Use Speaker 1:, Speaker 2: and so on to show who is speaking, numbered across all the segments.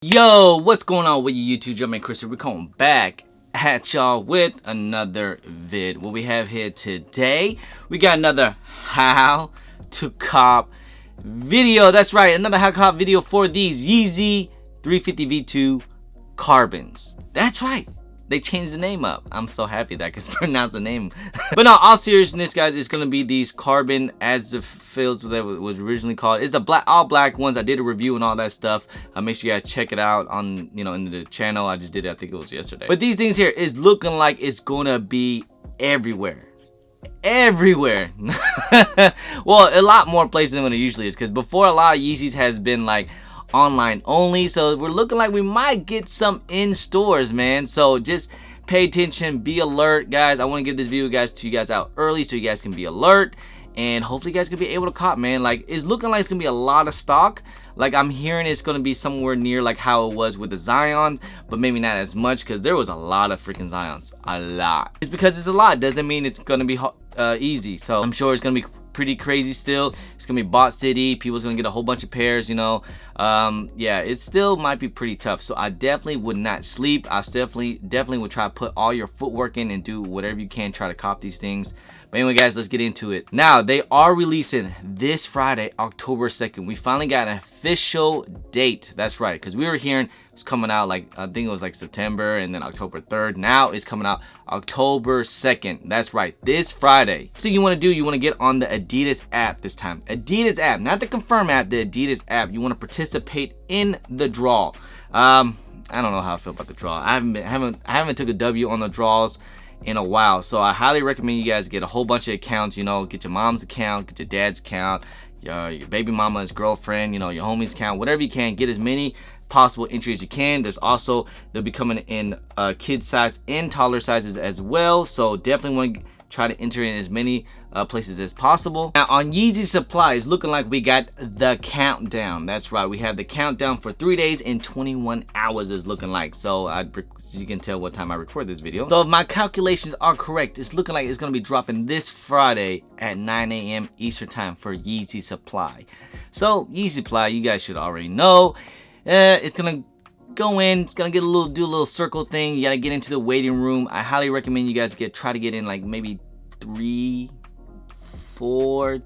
Speaker 1: Yo, what's going on with you YouTube? Jumpman Chris here. We're coming back at y'all with another vid. What we have here today, we got another how to cop video. That's right, another how to cop video for these Yeezy 350 V2 carbons. That's right, they changed the name up. I'm so happy that I can pronounce the name. But no, all seriousness, guys, it's gonna be these carbon as the fields that was originally called. It's the all black ones. I did a review and all that stuff. Make sure you guys check it out on in the channel. I just did it, I think it was yesterday. But these things here is looking like it's gonna be everywhere. Everywhere. Well, a lot more places than what it usually is, because before a lot of Yeezys has been like online only, so we're looking like we might get some in stores, man. So just pay attention, be alert, guys. I want to give this video to you guys out early so you guys can be alert, and hopefully you guys can be able to cop, man. Like, it's looking like it's gonna be a lot of stock. Like, I'm hearing it's gonna be somewhere near like how it was with the Zions, but maybe not as much, because there was a lot of freaking Zions. A lot. It's because it's a lot doesn't mean it's gonna be easy. So I'm sure it's gonna be pretty crazy still. It's gonna be bot city. People's gonna get a whole bunch of pairs, yeah, it still might be pretty tough. So I definitely would not sleep. I definitely would try to put all your footwork in and do whatever you can, try to cop these things. But anyway, guys, let's get into it. Now, they are releasing this Friday, October 2nd. We finally got an official date. That's right, because we were hearing it's coming out like, I think it was like September and then October 3rd. Now it's coming out October 2nd. That's right, this Friday. So you want to do, you want to get on the Adidas app this time. Adidas app, not the Confirm app, the Adidas app. You want to participate in the draw. I don't know how I feel about the draw. I haven't took a W on the draws in a while, so I highly recommend you guys get a whole bunch of accounts. Get your mom's account, get your dad's account, your baby mama's girlfriend, your homie's account, whatever you can. Get as many possible entries as you can. There's also, they'll be coming in kid size and taller sizes as well, so definitely want to try to enter in as many places as possible. Now on Yeezy Supply, it's looking like we got the countdown. That's right, we have the countdown for 3 days and 21 hours is looking like. So you can tell what time I record this video. So if my calculations are correct, it's looking like it's gonna be dropping this Friday at 9 a.m. Eastern time for Yeezy Supply. So Yeezy Supply, you guys should already know, it's gonna go in, do a little circle thing. You gotta get into the waiting room. I highly recommend you guys try to get in like maybe 3-4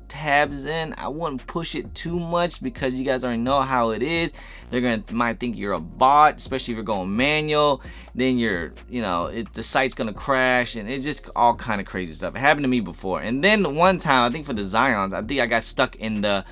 Speaker 1: tabs in. I wouldn't push it too much because you guys already know how it is. They're might think you're a bot, especially if you're going manual. Then the site's gonna crash, and it's just all kind of crazy stuff. It happened to me before. And then one time, I think for the Zions, I think I got stuck in the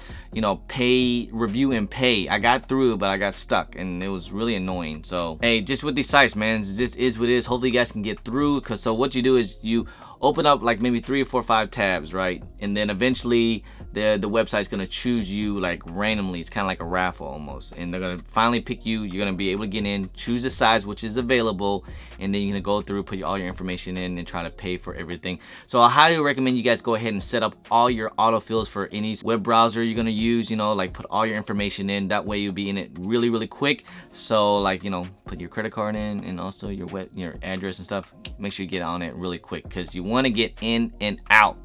Speaker 1: pay, review and pay. I got through, but I got stuck, and it was really annoying. So hey, just with these sites, man, it just is what it is. Hopefully you guys can get through, because so what you do is you open up like maybe 3 or 4 or 5 tabs, right? And then eventually the website's gonna choose you like randomly. It's kind of like a raffle almost, and they're gonna finally pick you. You're gonna be able to get in, choose the size which is available, and then you're gonna go through, put all your information in, and try to pay for everything. So I highly recommend you guys go ahead and set up all your autofills for any web browser you're gonna use. Like put all your information in. That way you'll be in it really quick. So like put your credit card in, and also your address and stuff. Make sure you get on it really quick, because you want to get in and out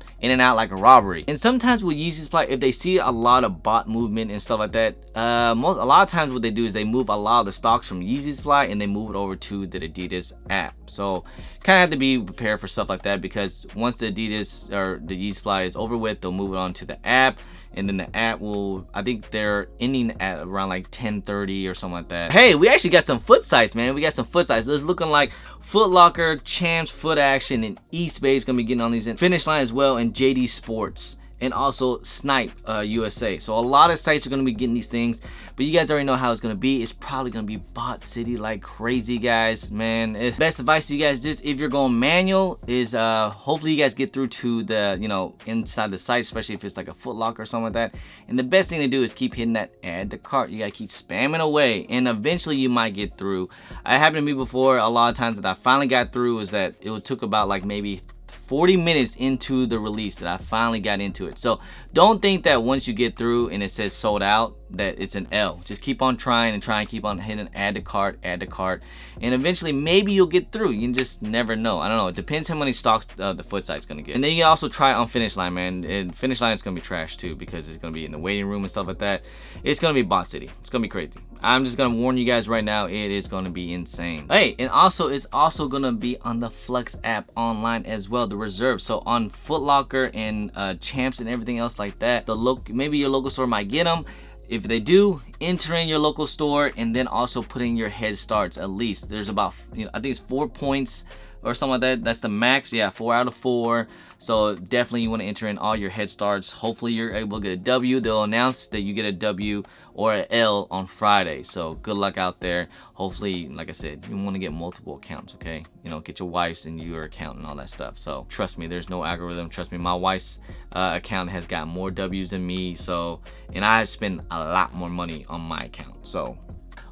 Speaker 1: like a robbery. And sometimes with Yeezy Supply, if they see a lot of bot movement and stuff like that, a lot of times what they do is they move a lot of the stocks from Yeezy Supply and they move it over to the Adidas app. So kind of have to be prepared for stuff like that, because once the Adidas or the Yeezy Supply is over with, they'll move it on to the app, and then the app will, I think they're ending at around like 10:30 or something like that. Hey, we actually got some foot sites, man. We got some foot sites. It's looking like Foot Locker, Champs, Foot Action, and Eastbay is gonna be getting on these in Finish Line as well, and JD Sports, and also Snipe USA. So a lot of sites are going to be getting these things, but you guys already know how it's going to be. It's probably going to be bot city like crazy, guys, man. Best advice to you guys, just if you're going manual, is hopefully you guys get through to the inside the site, especially if it's like a Foot Locker or something like that. And the best thing to do is keep hitting that add to cart. You got to keep spamming away, and eventually you might get through. It happened to me before. A lot of times that I finally got through is that it took about like maybe 40 minutes into the release that I finally got into it. So don't think that once you get through and it says sold out, that it's an L. Just keep on trying and try and keep on hitting add to cart, and eventually maybe you'll get through. You can just never know. I don't know. It depends how many stocks the foot site's gonna get. And then you can also try on Finish Line, man. And Finish Line is gonna be trash too, because it's gonna be in the waiting room and stuff like that. It's gonna be bot city. It's gonna be crazy. I'm just gonna warn you guys right now. It is gonna be insane. Hey, and also it's also gonna be on the Flex app online as well, the reserve. So on Foot Locker and Champs and everything else like that, maybe your local store might get them. If they do, enter in your local store and then also put in your head starts. At least there's about, I think it's 4 points or something like that. That's the max. Yeah, 4 out of 4. So definitely you want to enter in all your head starts. Hopefully you're able to get a W. They'll announce that you get a W or an L on Friday. So good luck out there. Hopefully, like I said, you want to get multiple accounts, okay? Get your wife's and your account and all that stuff. So trust me, there's no algorithm. Trust me, my wife's account has got more W's than me. So, and I spend a lot more money on my account. So,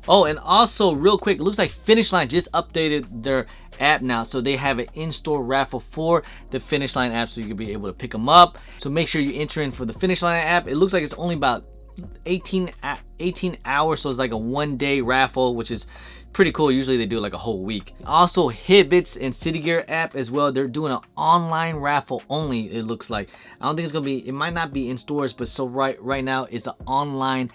Speaker 1: oh, and also real quick, it looks like Finish Line just updated their app now, so they have an in-store raffle for the Finish Line app, so you can be able to pick them up. So make sure you enter in for the Finish Line app. It looks like it's only about 18 hours, so it's like a 1-day raffle, which is pretty cool. Usually they do like a whole week. Also, Hitbits and City Gear app as well, they're doing an online raffle only. It looks like, I don't think it's gonna be, it might not be in stores, but so right now it's an online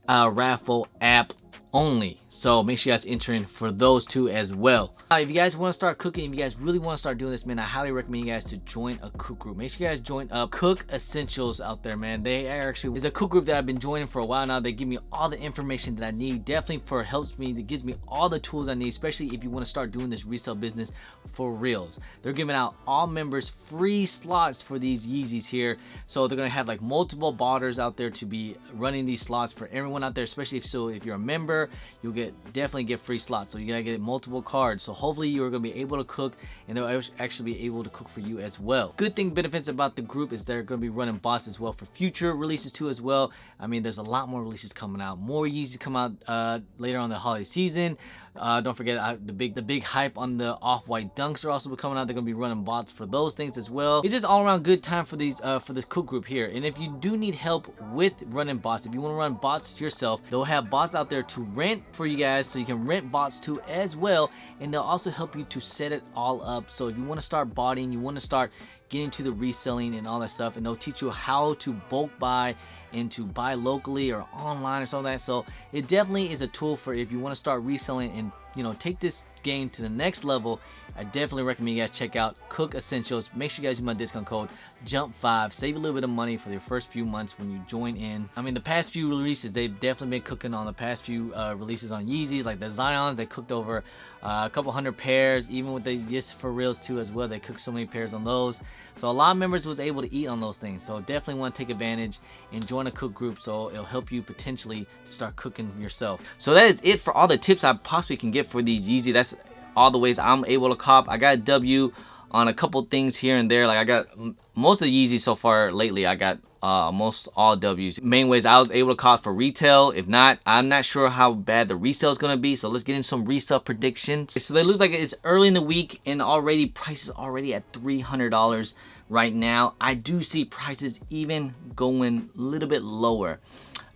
Speaker 1: raffle app only. So make sure you guys enter in for those two as well. If you guys want to start cooking, if you guys really want to start doing this, man, I highly recommend you guys to join a cook group. Make sure you guys join up Cook Essentials out there, man. They are actually, it's a cook group that I've been joining for a while now. They give me all the information that I need, definitely helps me, that gives me all the tools I need, especially if you want to start doing this resale business for reals. They're giving out all members free slots for these Yeezys here. So they're gonna have like multiple botters out there to be running these slots for everyone out there, especially if you're a member, you'll definitely get free slots. So you're gonna get multiple cards. So hopefully you're gonna be able to cook, and they'll actually be able to cook for you as well. Good thing, benefits about the group is they're gonna be running bots as well for future releases too as well. I mean, there's a lot more releases coming out. More Yeezys come out later on the holiday season. Don't forget the big hype on the off-white dunks are also coming out. They're gonna be running bots for those things as well. It's just all around good time for these for this cook group here. And if you do need help with running bots, if you want to run bots yourself, they'll have bots out there to rent for you guys, so you can rent bots too as well. And they'll also help you to set it all up. So if you want to start botting, you want to start getting to the reselling and all that stuff, and they'll teach you how to bulk buy and to buy locally or online or something like that. So it definitely is a tool for if you want to start reselling and take this game to the next level. I definitely recommend you guys check out Cook Essentials. Make sure you guys use my discount code JUMP5. Save a little bit of money for your first few months when you join in. I mean, the past few releases, they've definitely been cooking on the past few releases on Yeezys, like the Zions. They cooked over a couple hundred pairs, even with the Yes for Reals too as well. They cooked so many pairs on those. So a lot of members was able to eat on those things. So definitely want to take advantage and join a cook group, so it'll help you potentially to start cooking yourself. So that is it for all the tips I possibly can get for these Yeezy. That's all the ways I'm able to cop. I got a W on a couple things here and there. Like I got most of the Yeezy so far lately. I got most all W's. Main ways I was able to cop for retail. If not, I'm not sure how bad the resale is gonna be. So let's get in some resale predictions. So it looks like it's early in the week and already prices already at $300 right now. I do see prices even going a little bit lower.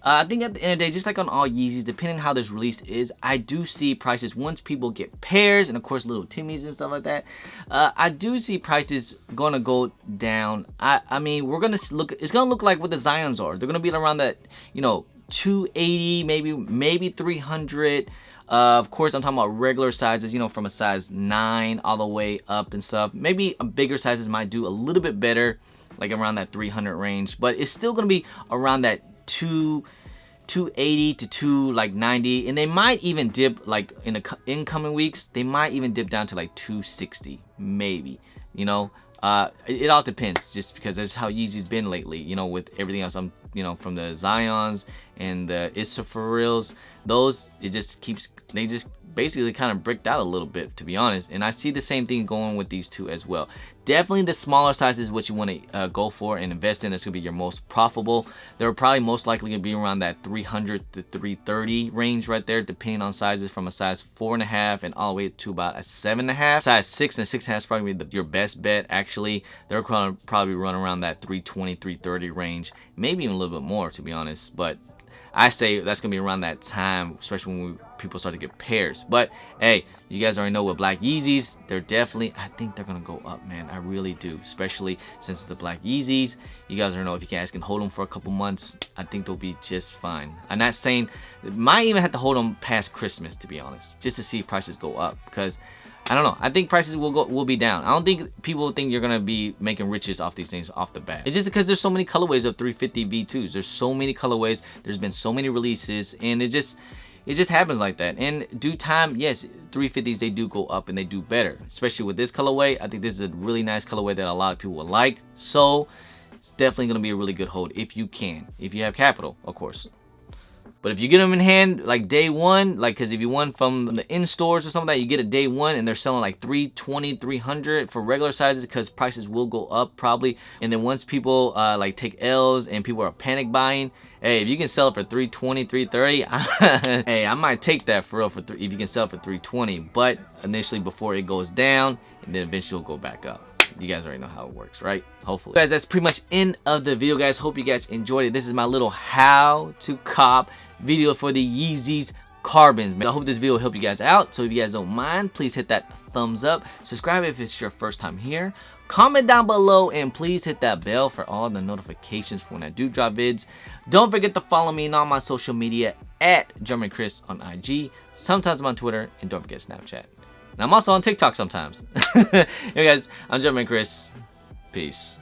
Speaker 1: I think at the end of the day, just like on all Yeezys, depending on how this release is, I do see prices once people get pairs and of course little Timmies and stuff like that. I do see prices gonna go down. I mean, we're gonna look. It's gonna look like what the Zions are. They're gonna be around that, 280, maybe 300. Of course, I'm talking about regular sizes, from a size 9 all the way up and stuff. Maybe bigger sizes might do a little bit better, like around that 300 range, but it's still gonna be around that 280 to 290, and they might even dip like in the incoming weeks. They might even dip down to like 260, maybe. It all depends, just because that's how Yeezy's been lately. With everything else, from the Zions and the Issa for Reals, those they just basically kind of bricked out a little bit, to be honest. And I see the same thing going with these two as well. Definitely the smaller size is what you want to go for and invest in. That's gonna be your most profitable. They're probably most likely gonna be around that 300 to 330 range right there, depending on sizes, from a size 4.5 and all the way to about a 7.5. Size 6 and 6.5 is probably your best bet. Actually, they're gonna probably run around that 320, 330 range, maybe even a little bit more, to be honest. But I say that's gonna be around that time, especially when people start to get pairs. But hey, you guys already know with black Yeezys, they're definitely, I think they're gonna go up, man. I really do, especially since it's the black Yeezys. You guys already know if you guys can hold them for a couple months, I think they'll be just fine. I'm not saying, might even have to hold them past Christmas, to be honest, just to see if prices go up, because I don't know. I think prices will be down. I don't think people think you're gonna be making riches off these things off the bat. It's just because there's so many colorways of 350 V2s. There's so many colorways. There's been so many releases, and it just happens like that. In due time, yes, 350s they do go up and they do better. Especially with this colorway, I think this is a really nice colorway that a lot of people will like. So it's definitely gonna be a really good hold if you can, if you have capital, of course. But if you get them in hand like day one, like, because if you won from the in stores or something like that, you get a day one and they're selling like 320, 300 for regular sizes, because prices will go up probably. And then once people like take L's and people are panic buying, hey, if you can sell it for 320, 330, hey, I might take that for real if you can sell it for 320. But initially before it goes down, and then eventually it'll go back up. You guys already know how it works, right? Hopefully. Guys, that's pretty much end of the video, guys. Hope you guys enjoyed it. This is my little how to cop video for the Yeezys Carbons, man. I hope this video will help you guys out. So if you guys don't mind, please hit that thumbs up. Subscribe if it's your first time here. Comment down below and please hit that bell for all the notifications for when I do drop vids. Don't forget to follow me on all my social media at German Chris on IG. Sometimes I'm on Twitter, and don't forget Snapchat. And I'm also on TikTok sometimes. Hey guys, I'm German Chris. Peace.